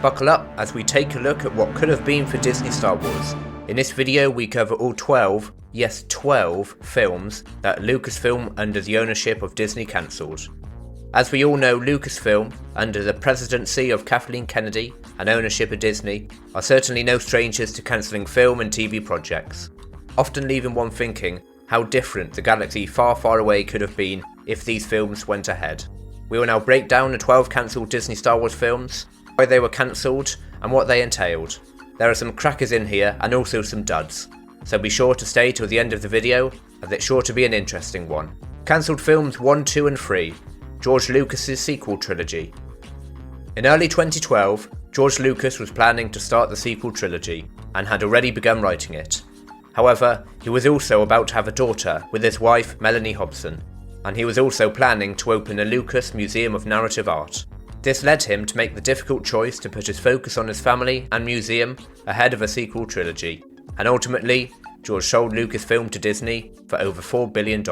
Buckle up as we take a look at what could have been for Disney Star Wars. In this video we cover all 12, yes 12, films that Lucasfilm under the ownership of Disney cancelled. As we all know, Lucasfilm, under the presidency of Kathleen Kennedy and ownership of Disney, are certainly no strangers to cancelling film and TV projects, often leaving one thinking how different the galaxy far far away could have been if these films went ahead. We will now break down the 12 cancelled Disney Star Wars films, why they were cancelled and what they entailed. There are some crackers in here and also some duds, so be sure to stay till the end of the video as it's sure to be an interesting one. Cancelled films 1, 2 and 3, George Lucas's sequel trilogy. In early 2012, George Lucas was planning to start the sequel trilogy and had already begun writing it. However, he was also about to have a daughter with his wife Melanie Hobson, and he was also planning to open a Lucas Museum of Narrative Art. This led him to make the difficult choice to put his focus on his family and museum ahead of a sequel trilogy, and ultimately, George sold Lucasfilm to Disney for over $4 billion.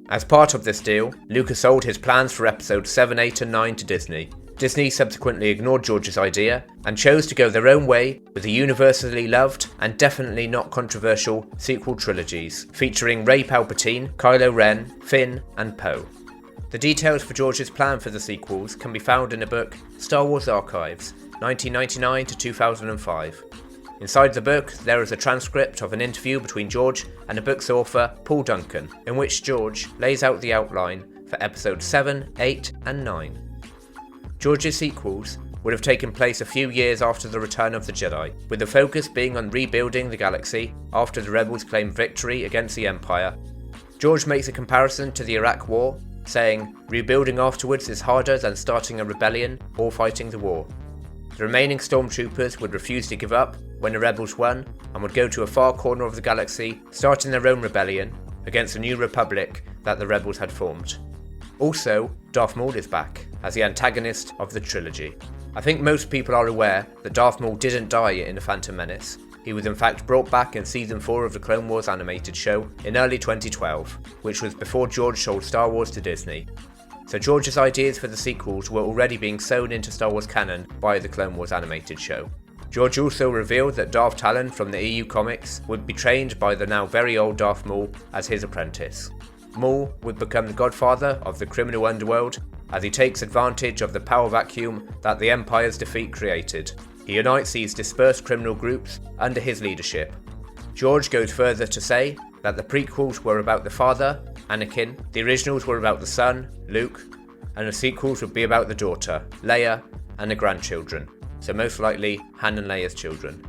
As part of this deal, Lucas sold his plans for episodes 7, 8 and 9 to Disney. Disney subsequently ignored George's idea and chose to go their own way with the universally loved and definitely not controversial sequel trilogies, featuring Rey Palpatine, Kylo Ren, Finn and Poe. The details for George's plan for the sequels can be found in the book Star Wars Archives, 1999 to 2005. Inside the book, there is a transcript of an interview between George and the book's author, Paul Duncan, in which George lays out the outline for episodes 7, 8 and 9. George's sequels would have taken place a few years after the Return of the Jedi, with the focus being on rebuilding the galaxy after the rebels claimed victory against the Empire. George makes a comparison to the Iraq War, saying, "Rebuilding afterwards is harder than starting a rebellion or fighting the war." The remaining stormtroopers would refuse to give up when the rebels won and would go to a far corner of the galaxy, starting their own rebellion against the new republic that the rebels had formed. Also, Darth Maul is back as the antagonist of the trilogy. I think most people are aware that Darth Maul didn't die in The Phantom Menace. He was in fact brought back in Season 4 of the Clone Wars animated show in early 2012, which was before George sold Star Wars to Disney. So George's ideas for the sequels were already being sewn into Star Wars canon by the Clone Wars animated show. George also revealed that Darth Talon from the EU comics would be trained by the now very old Darth Maul as his apprentice. Maul would become the godfather of the criminal underworld as he takes advantage of the power vacuum that the Empire's defeat created. He unites these dispersed criminal groups under his leadership. George goes further to say that the prequels were about the father, Anakin, the originals were about the son, Luke, and the sequels would be about the daughter, Leia, and the grandchildren, so most likely Han and Leia's children.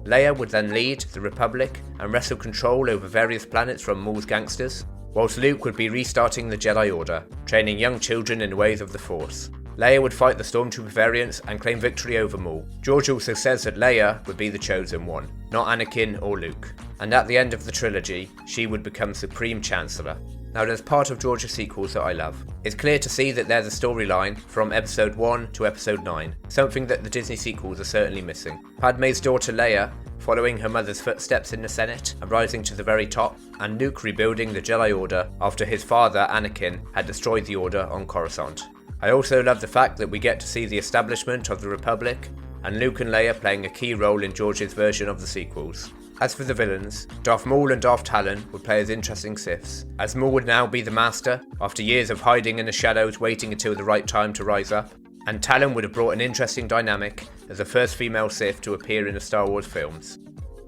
Leia would then lead the Republic and wrestle control over various planets from Maul's gangsters, whilst Luke would be restarting the Jedi Order, training young children in the ways of the Force. Leia would fight the Stormtrooper variants and claim victory over Maul. George also says that Leia would be the chosen one, not Anakin or Luke, and at the end of the trilogy, she would become Supreme Chancellor. Now there's part of George's sequels that I love. It's clear to see that there's a storyline from episode 1 to episode 9, something that the Disney sequels are certainly missing. Padme's daughter Leia following her mother's footsteps in the Senate and rising to the very top, and Luke rebuilding the Jedi Order after his father Anakin had destroyed the Order on Coruscant. I also love the fact that we get to see the establishment of the Republic, and Luke and Leia playing a key role in George's version of the sequels. As for the villains, Darth Maul and Darth Talon would play as interesting Siths, as Maul would now be the Master after years of hiding in the shadows waiting until the right time to rise up, and Talon would have brought an interesting dynamic as the first female Sith to appear in the Star Wars films.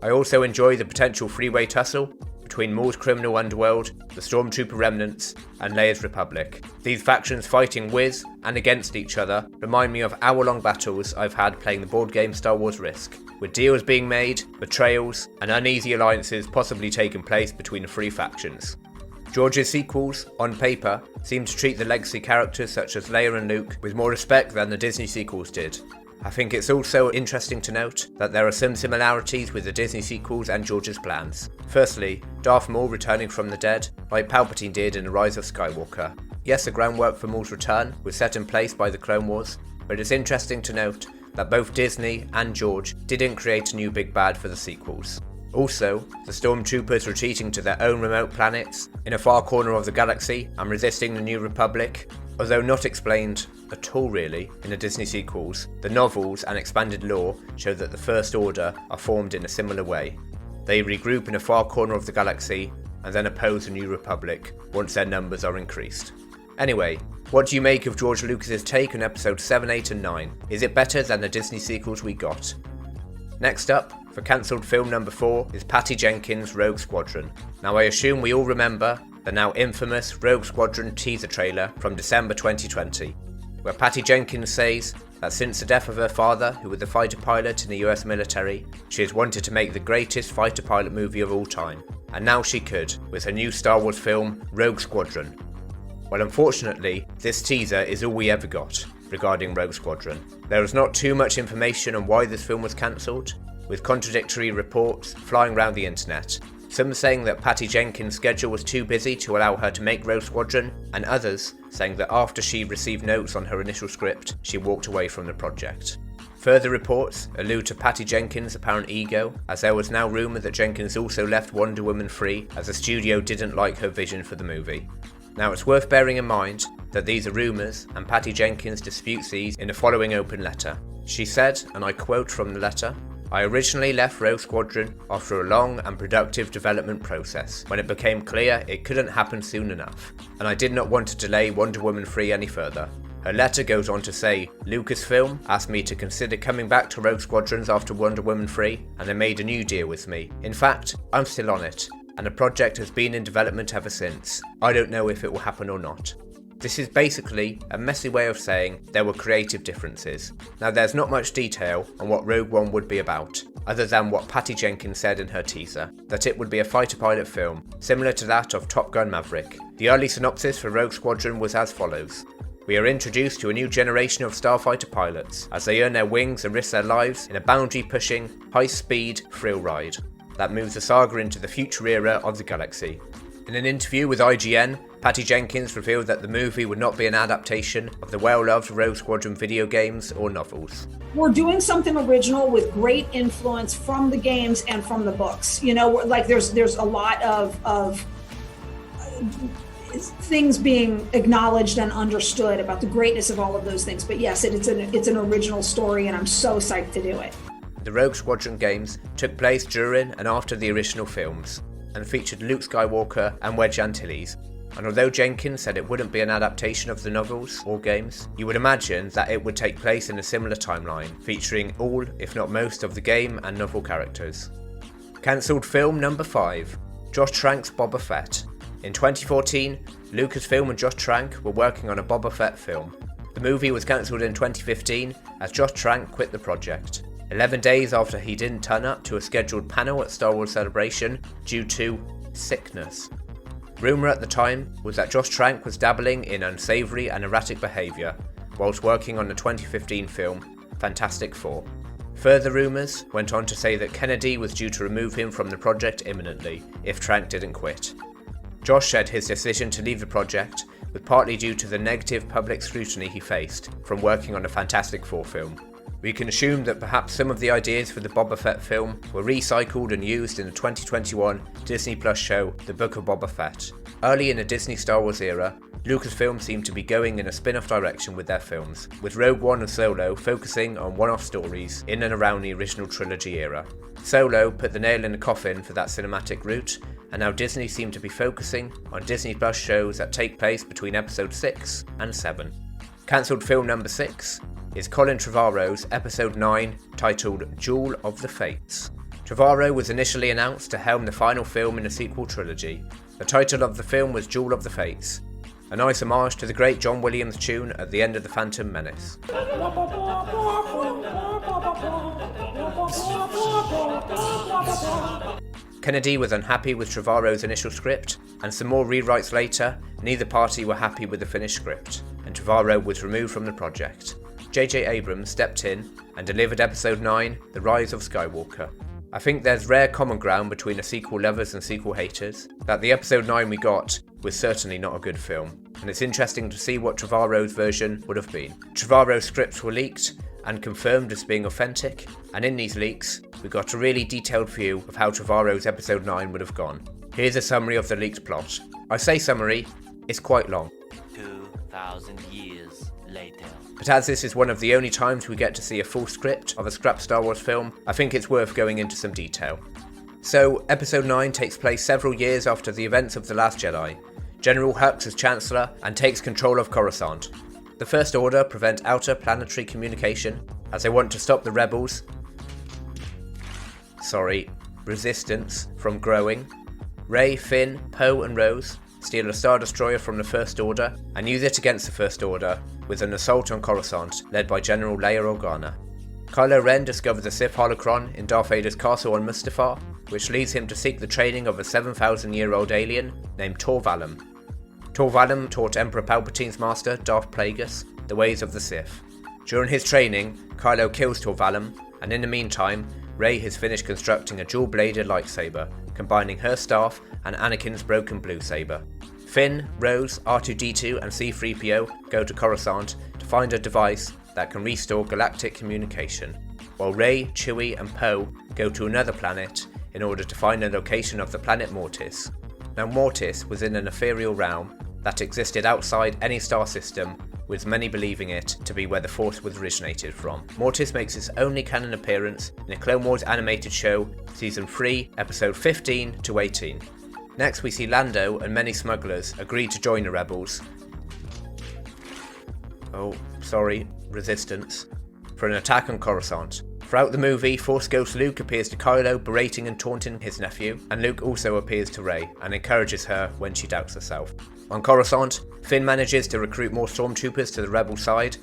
I also enjoy the potential freeway tussle between Maul's criminal underworld, the Stormtrooper remnants, and Leia's Republic. These factions fighting with and against each other remind me of hour-long battles I've had playing the board game Star Wars Risk, with deals being made, betrayals, and uneasy alliances possibly taking place between the three factions. George's sequels, on paper, seem to treat the legacy characters such as Leia and Luke with more respect than the Disney sequels did. I think it's also interesting to note that there are some similarities with the Disney sequels and George's plans. Firstly, Darth Maul returning from the dead, like Palpatine did in The Rise of Skywalker. Yes, the groundwork for Maul's return was set in place by the Clone Wars, but it's interesting to note that both Disney and George didn't create a new big bad for the sequels. Also, the Stormtroopers retreating to their own remote planets in a far corner of the galaxy and resisting the New Republic Although not explained at all really in the Disney sequels, the novels and expanded lore show that the First Order are formed in a similar way. They regroup in a far corner of the galaxy and then oppose the New Republic once their numbers are increased. Anyway, what do you make of George Lucas's take on episodes 7, 8 and 9? Is it better than the Disney sequels we got? Next up, for cancelled film number 4, is Patty Jenkins' Rogue Squadron. Now I assume we all remember the now infamous Rogue Squadron teaser trailer from December 2020, where Patty Jenkins says that since the death of her father, who was a fighter pilot in the US military, she has wanted to make the greatest fighter pilot movie of all time, and now she could, with her new Star Wars film, Rogue Squadron. Well, unfortunately, this teaser is all we ever got regarding Rogue Squadron. There is not too much information on why this film was cancelled, with contradictory reports flying around the internet. Some saying that Patty Jenkins' schedule was too busy to allow her to make Rogue Squadron, and others saying that after she received notes on her initial script, she walked away from the project. Further reports allude to Patty Jenkins' apparent ego, as there was now rumour that Jenkins also left Wonder Woman free as the studio didn't like her vision for the movie. Now it's worth bearing in mind that these are rumours, and Patty Jenkins disputes these in the following open letter. She said, and I quote from the letter, "I originally left Rogue Squadron after a long and productive development process, when it became clear it couldn't happen soon enough, and I did not want to delay Wonder Woman 3 any further." Her letter goes on to say, "Lucasfilm asked me to consider coming back to Rogue Squadrons after Wonder Woman 3, and they made a new deal with me. In fact, I'm still on it, and the project has been in development ever since. I don't know if it will happen or not." This is basically a messy way of saying there were creative differences. Now there's not much detail on what Rogue One would be about, other than what Patty Jenkins said in her teaser, that it would be a fighter pilot film, similar to that of Top Gun Maverick. The early synopsis for Rogue Squadron was as follows. We are introduced to a new generation of starfighter pilots, as they earn their wings and risk their lives in a boundary-pushing, high-speed thrill ride that moves the saga into the future era of the galaxy. In an interview with IGN, Patty Jenkins revealed that the movie would not be an adaptation of the well-loved Rogue Squadron video games or novels. We're doing something original with great influence from the games and from the books. You know, like there's a lot of things being acknowledged and understood about the greatness of all of those things. But yes, it's an original story, and I'm so psyched to do it. The Rogue Squadron games took place during and after the original films, and featured Luke Skywalker and Wedge Antilles. And although Jenkins said it wouldn't be an adaptation of the novels or games, you would imagine that it would take place in a similar timeline, featuring all, if not most, of the game and novel characters. Cancelled film number 5, Josh Trank's Boba Fett. In 2014, Lucasfilm and Josh Trank were working on a Boba Fett film. The movie was cancelled in 2015 as Josh Trank quit the project, 11 days after he didn't turn up to a scheduled panel at Star Wars Celebration due to sickness. Rumour at the time was that Josh Trank was dabbling in unsavoury and erratic behaviour whilst working on the 2015 film Fantastic Four. Further rumours went on to say that Kennedy was due to remove him from the project imminently if Trank didn't quit. Josh said his decision to leave the project was partly due to the negative public scrutiny he faced from working on the Fantastic Four film. We can assume that perhaps some of the ideas for the Boba Fett film were recycled and used in the 2021 Disney Plus show The Book of Boba Fett. Early in the Disney Star Wars era, Lucasfilm seemed to be going in a spin-off direction with their films, with Rogue One and Solo focusing on one-off stories in and around the original trilogy era. Solo put the nail in the coffin for that cinematic route, and now Disney seem to be focusing on Disney Plus shows that take place between episode 6 and 7. Cancelled film number 6 is Colin Trevorrow's episode 9 titled Duel of the Fates. Trevorrow was initially announced to helm the final film in the sequel trilogy. The title of the film was Duel of the Fates, a nice homage to the great John Williams tune at the end of The Phantom Menace. Kennedy was unhappy with Trevorrow's initial script, and some more rewrites later, neither party were happy with the finished script, and Trevorrow was removed from the project. J.J. Abrams stepped in and delivered episode 9, The Rise of Skywalker. I think there's rare common ground between the sequel lovers and sequel haters, that the episode 9 we got was certainly not a good film, and it's interesting to see what Trevorrow's version would have been. Trevorrow's scripts were leaked and confirmed as being authentic, and in these leaks, we got a really detailed view of how Trevorrow's episode 9 would have gone. Here's a summary of the leaked plot. I say summary, it's quite long. 1,000 years later. But as this is one of the only times we get to see a full script of a scrap Star Wars film, I think it's worth going into some detail. So, Episode 9 takes place several years after the events of The Last Jedi. General Hux is Chancellor and takes control of Coruscant. The First Order prevent outer planetary communication as they want to stop the rebels, resistance, from growing. Rey, Finn, Poe and Rose steal a Star Destroyer from the First Order and use it against the First Order with an assault on Coruscant led by General Leia Organa. Kylo Ren discovers a Sith holocron in Darth Vader's castle on Mustafar, which leads him to seek the training of a 7,000-year-old alien named Tor Valum. Tor Valum taught Emperor Palpatine's master, Darth Plagueis, the ways of the Sith. During his training, Kylo kills Tor Valum, and in the meantime, Rey has finished constructing a dual-bladed lightsaber, combining her staff and Anakin's broken blue saber. Finn, Rose, R2-D2 and C-3PO go to Coruscant to find a device that can restore galactic communication, while Rey, Chewie and Poe go to another planet in order to find the location of the planet Mortis. Now Mortis was in an ethereal realm that existed outside any star system, with many believing it to be where the Force was originated from. Mortis makes its only canon appearance in a Clone Wars animated show, Season 3, Episode 15 to 18. Next we see Lando and many smugglers agree to join the rebels, Resistance, for an attack on Coruscant. Throughout the movie, Force Ghost Luke appears to Kylo, berating and taunting his nephew, and Luke also appears to Rey and encourages her when she doubts herself. On Coruscant, Finn manages to recruit more stormtroopers to the rebel side.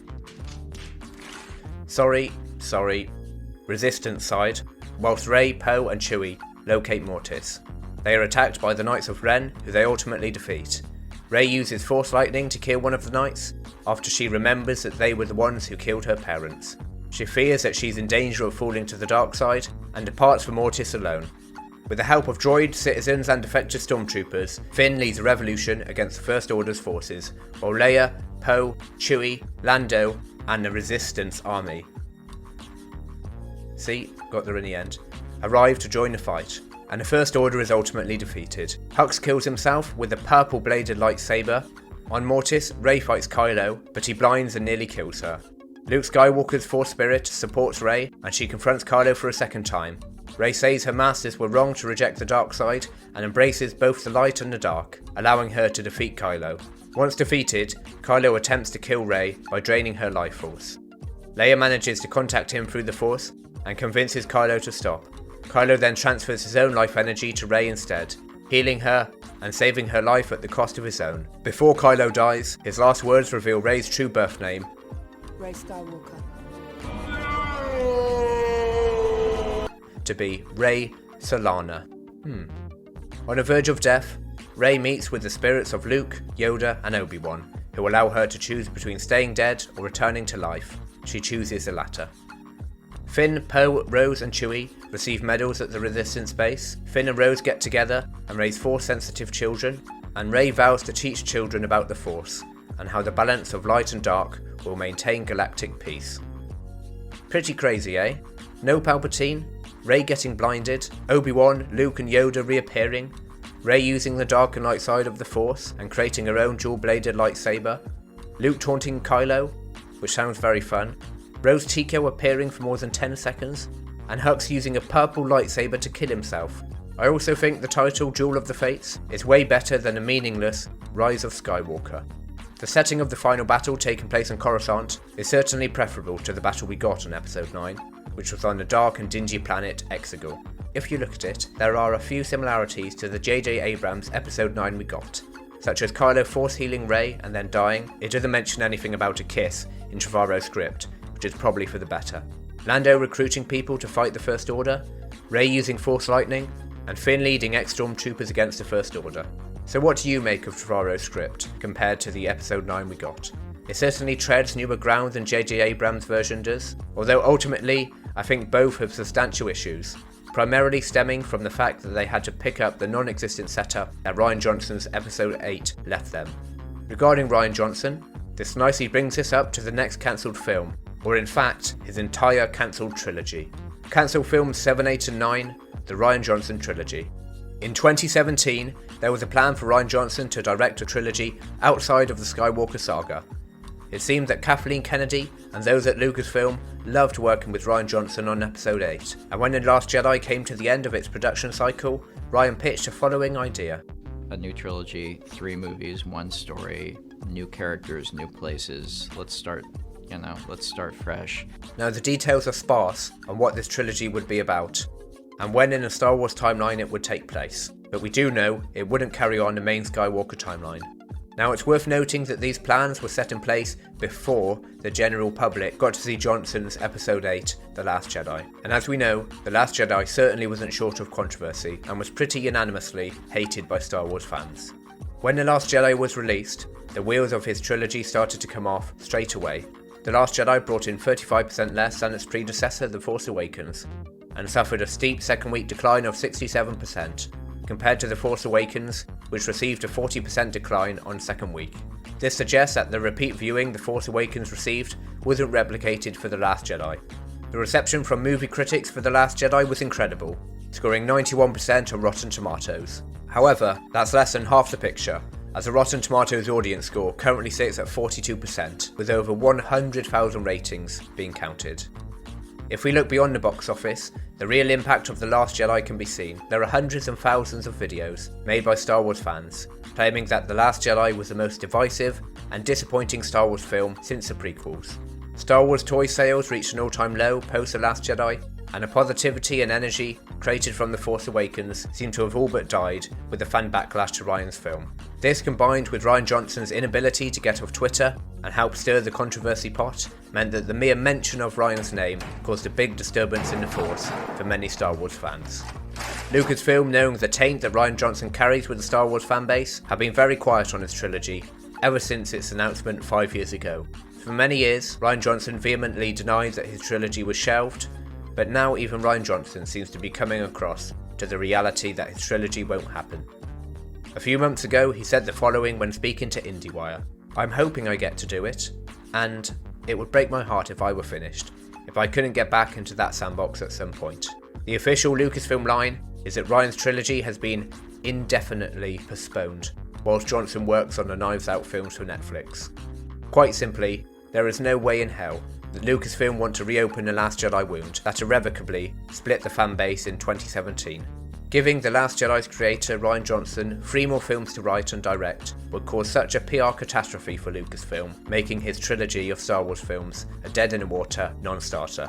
Resistance side, whilst Rey, Poe and Chewie locate Mortis. They are attacked by the Knights of Ren, who they ultimately defeat. Rey uses Force Lightning to kill one of the Knights, after she remembers that they were the ones who killed her parents. She fears that she's in danger of falling to the dark side, and departs for Mortis alone. With the help of droids, citizens and defective stormtroopers, Finn leads a revolution against the First Order's forces, while Leia, Poe, Chewie, Lando and the Resistance army, got there in the end, arrive to join the fight, and the First Order is ultimately defeated. Hux kills himself with a purple bladed lightsaber. On Mortis, Rey fights Kylo, but he blinds and nearly kills her. Luke Skywalker's Force Spirit supports Rey, and she confronts Kylo for a second time. Rey says her masters were wrong to reject the dark side, and embraces both the light and the dark, allowing her to defeat Kylo. Once defeated, Kylo attempts to kill Rey by draining her life force. Leia manages to contact him through the Force, and convinces Kylo to stop. Kylo then transfers his own life energy to Rey instead, healing her and saving her life at the cost of his own. Before Kylo dies, his last words reveal Rey's true birth name, Rey Skywalker, to be Rey Solana. On the verge of death, Rey meets with the spirits of Luke, Yoda and Obi-Wan, who allow her to choose between staying dead or returning to life. She chooses the latter. Finn, Poe, Rose and Chewie receive medals at the Resistance base. Finn and Rose get together and raise 4 sensitive children, and Rey vows to teach children about the Force, and how the balance of light and dark will maintain galactic peace. Pretty crazy, eh? No Palpatine, Rey getting blinded, Obi-Wan, Luke and Yoda reappearing, Rey using the dark and light side of the Force and creating her own dual-bladed lightsaber, Luke taunting Kylo, which sounds very fun, Rose Tico appearing for more than 10 seconds, and Hux using a purple lightsaber to kill himself. I also think the title Duel of the Fates is way better than the meaningless Rise of Skywalker. The setting of the final battle taking place on Coruscant is certainly preferable to the battle we got on Episode 9, which was on the dark and dingy planet Exegol. If you look at it, there are a few similarities to the J.J. Abrams Episode 9 we got, such as Kylo force healing Rey and then dying. It doesn't mention anything about a kiss in Trevorrow's script, which is probably for the better. Lando recruiting people to fight the First Order, Rey using Force Lightning, and Finn leading ex-stormtroopers against the First Order. So what do you make of Trevorrow's script compared to the Episode 9 we got? It certainly treads newer ground than J.J. Abrams' version does, although ultimately I think both have substantial issues, primarily stemming from the fact that they had to pick up the non-existent setup that Rian Johnson's Episode 8 left them. Regarding Rian Johnson, this nicely brings us up to the next cancelled film, or in fact, his entire cancelled trilogy. Cancelled films 7, 8 and 9, the Rian Johnson trilogy. In 2017, there was a plan for Rian Johnson to direct a trilogy outside of the Skywalker saga. It seemed that Kathleen Kennedy and those at Lucasfilm loved working with Rian Johnson on Episode 8, and when The Last Jedi came to the end of its production cycle, Rian pitched the following idea. A new trilogy, 3 movies, 1 story, new characters, new places. Let's start fresh. Now the details are sparse on what this trilogy would be about, and when in a Star Wars timeline it would take place, but we do know it wouldn't carry on the main Skywalker timeline. Now it's worth noting that these plans were set in place before the general public got to see Johnson's Episode 8, The Last Jedi. And as we know, The Last Jedi certainly wasn't short of controversy and was pretty unanimously hated by Star Wars fans. When The Last Jedi was released, the wheels of his trilogy started to come off straight away. The Last Jedi brought in 35% less than its predecessor, The Force Awakens, and suffered a steep second week decline of 67%. Compared to The Force Awakens, which received a 40% decline on second week. This suggests that the repeat viewing The Force Awakens received wasn't replicated for The Last Jedi. The reception from movie critics for The Last Jedi was incredible, scoring 91% on Rotten Tomatoes. However, that's less than half the picture, as the Rotten Tomatoes audience score currently sits at 42%, with over 100,000 ratings being counted. If we look beyond the box office, the real impact of The Last Jedi can be seen. There are hundreds and thousands of videos made by Star Wars fans claiming that The Last Jedi was the most divisive and disappointing Star Wars film since the prequels. Star Wars toy sales reached an all-time low post The Last Jedi, and the positivity and energy created from The Force Awakens seem to have all but died with the fan backlash to Rian's film. This, combined with Rian Johnson's inability to get off Twitter and help stir the controversy pot, meant that the mere mention of Rian's name caused a big disturbance in the Force for many Star Wars fans. Lucasfilm, knowing the taint that Rian Johnson carries with the Star Wars fanbase, have been very quiet on his trilogy ever since its announcement 5 years ago. For many years, Rian Johnson vehemently denied that his trilogy was shelved, but now even Rian Johnson seems to be coming across to the reality that his trilogy won't happen. A few months ago, he said the following when speaking to IndieWire. "I'm hoping I get to do it, and it would break my heart if I were finished, if I couldn't get back into that sandbox at some point." The official Lucasfilm line is that Rian's trilogy has been indefinitely postponed, whilst Johnson works on the Knives Out films for Netflix. Quite simply, there is no way in hell that Lucasfilm want to reopen The Last Jedi wound that irrevocably split the fan base in 2017. Giving The Last Jedi's creator Rian Johnson 3 more films to write and direct would cause such a PR catastrophe for Lucasfilm, making his trilogy of Star Wars films a dead-in-the-water non-starter.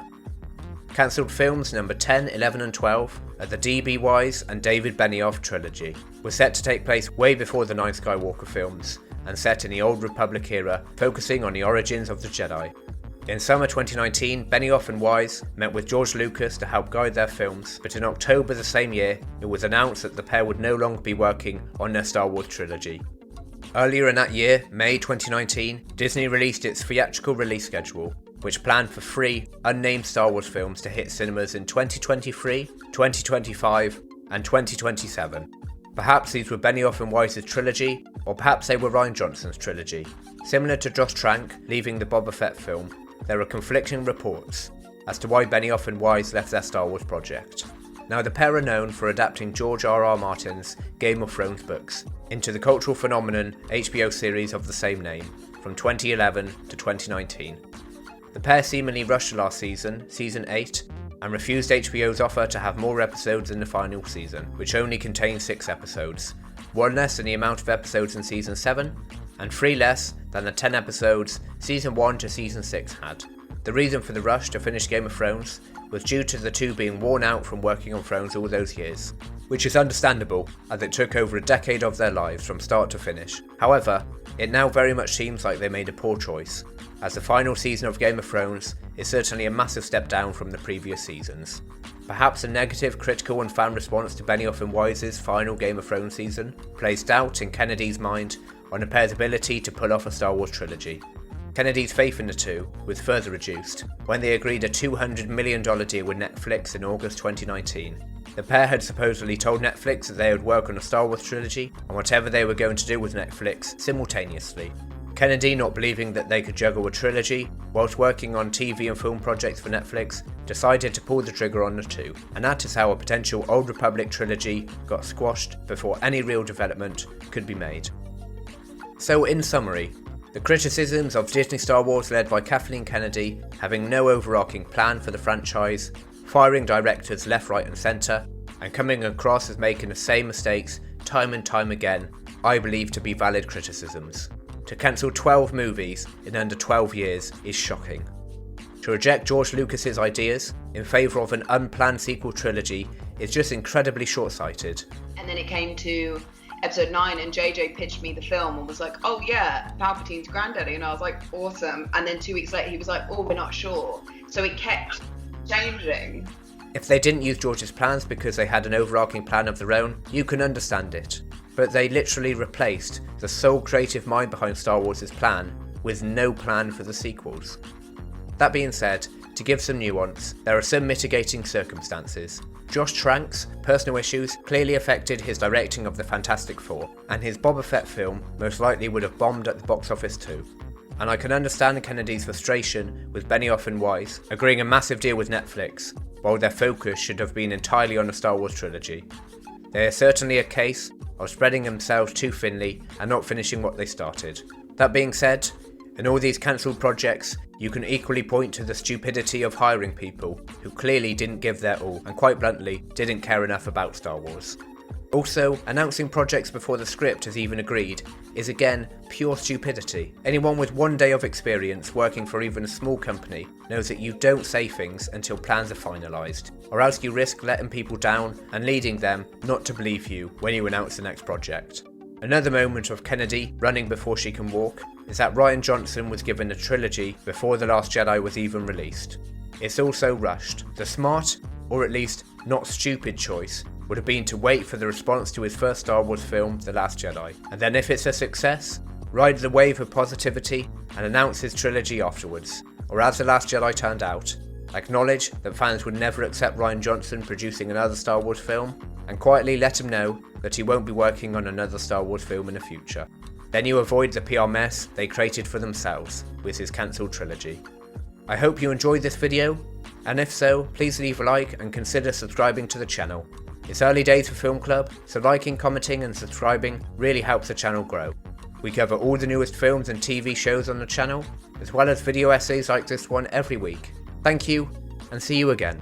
Cancelled films number 10, 11 and 12 are the D.B. Weise and David Benioff trilogy, were set to take place way before the 9 Skywalker films, and set in the Old Republic era, focusing on the origins of the Jedi. In summer 2019, Benioff and Weise met with George Lucas to help guide their films, but in October the same year, it was announced that the pair would no longer be working on their Star Wars trilogy. Earlier in that year, May 2019, Disney released its theatrical release schedule, which planned for 3 unnamed Star Wars films to hit cinemas in 2023, 2025, and 2027. Perhaps these were Benioff and Weise's trilogy, or perhaps they were Rian Johnson's trilogy. Similar to Josh Trank leaving the Boba Fett film, there are conflicting reports as to why Benioff and Weise left their Star Wars project. Now, the pair are known for adapting George R.R. Martin's Game of Thrones books into the cultural phenomenon HBO series of the same name, from 2011 to 2019. The pair seemingly rushed the last season, Season 8, and refused HBO's offer to have more episodes in the final season, which only contained 6 episodes, 1 less than the amount of episodes in Season 7, and 3 less than the 10 episodes Season 1 to Season 6 had. The reason for the rush to finish Game of Thrones was due to the two being worn out from working on Thrones all those years, which is understandable as it took over a decade of their lives from start to finish. However, it now very much seems like they made a poor choice, as the final season of Game of Thrones is certainly a massive step down from the previous seasons. Perhaps a negative, critical and fan response to Benioff and Weise's final Game of Thrones season placed doubt in Kennedy's mind on the pair's ability to pull off a Star Wars trilogy. Kennedy's faith in the two was further reduced when they agreed a $200 million deal with Netflix in August 2019. The pair had supposedly told Netflix that they would work on a Star Wars trilogy and whatever they were going to do with Netflix simultaneously. Kennedy, not believing that they could juggle a trilogy, whilst working on TV and film projects for Netflix, decided to pull the trigger on the two, and that is how a potential Old Republic trilogy got squashed before any real development could be made. So in summary, the criticisms of Disney Star Wars led by Kathleen Kennedy having no overarching plan for the franchise, firing directors left, right and centre, and coming across as making the same mistakes time and time again, I believe to be valid criticisms. To cancel 12 movies in under 12 years is shocking. To reject George Lucas's ideas in favour of an unplanned sequel trilogy is just incredibly short-sighted. And then it came to episode 9 and JJ pitched me the film and was like, oh yeah, Palpatine's granddaddy, and I was like, awesome. And then 2 weeks later he was like, oh, we're not sure. So it kept changing. If they didn't use George's plans because they had an overarching plan of their own, you can understand it. But they literally replaced the sole creative mind behind Star Wars' plan with no plan for the sequels. That being said, to give some nuance, there are some mitigating circumstances. Josh Trank's personal issues clearly affected his directing of the Fantastic Four, and his Boba Fett film most likely would have bombed at the box office too. And I can understand Kennedy's frustration with Benioff and Weise agreeing a massive deal with Netflix, while their focus should have been entirely on the Star Wars trilogy. They are certainly a case of spreading themselves too thinly and not finishing what they started. That being said, in all these cancelled projects, you can equally point to the stupidity of hiring people who clearly didn't give their all and quite bluntly didn't care enough about Star Wars. Also, announcing projects before the script is even agreed is again pure stupidity. Anyone with 1 day of experience working for even a small company knows that you don't say things until plans are finalised, or else you risk letting people down and leading them not to believe you when you announce the next project. Another moment of Kennedy running before she can walk is that Rian Johnson was given a trilogy before The Last Jedi was even released. It's also rushed. The smart, or at least not stupid choice would have been to wait for the response to his first Star Wars film, The Last Jedi, and then if it's a success, ride the wave of positivity and announce his trilogy afterwards. Or as The Last Jedi turned out, acknowledge that fans would never accept Rian Johnson producing another Star Wars film, and quietly let him know that he won't be working on another Star Wars film in the future. Then you avoid the PR mess they created for themselves with his cancelled trilogy. I hope you enjoyed this video, and if so, please leave a like and consider subscribing to the channel. It's early days for Film Club, so liking, commenting and subscribing really helps the channel grow. We cover all the newest films and TV shows on the channel, as well as video essays like this one every week. Thank you, and see you again.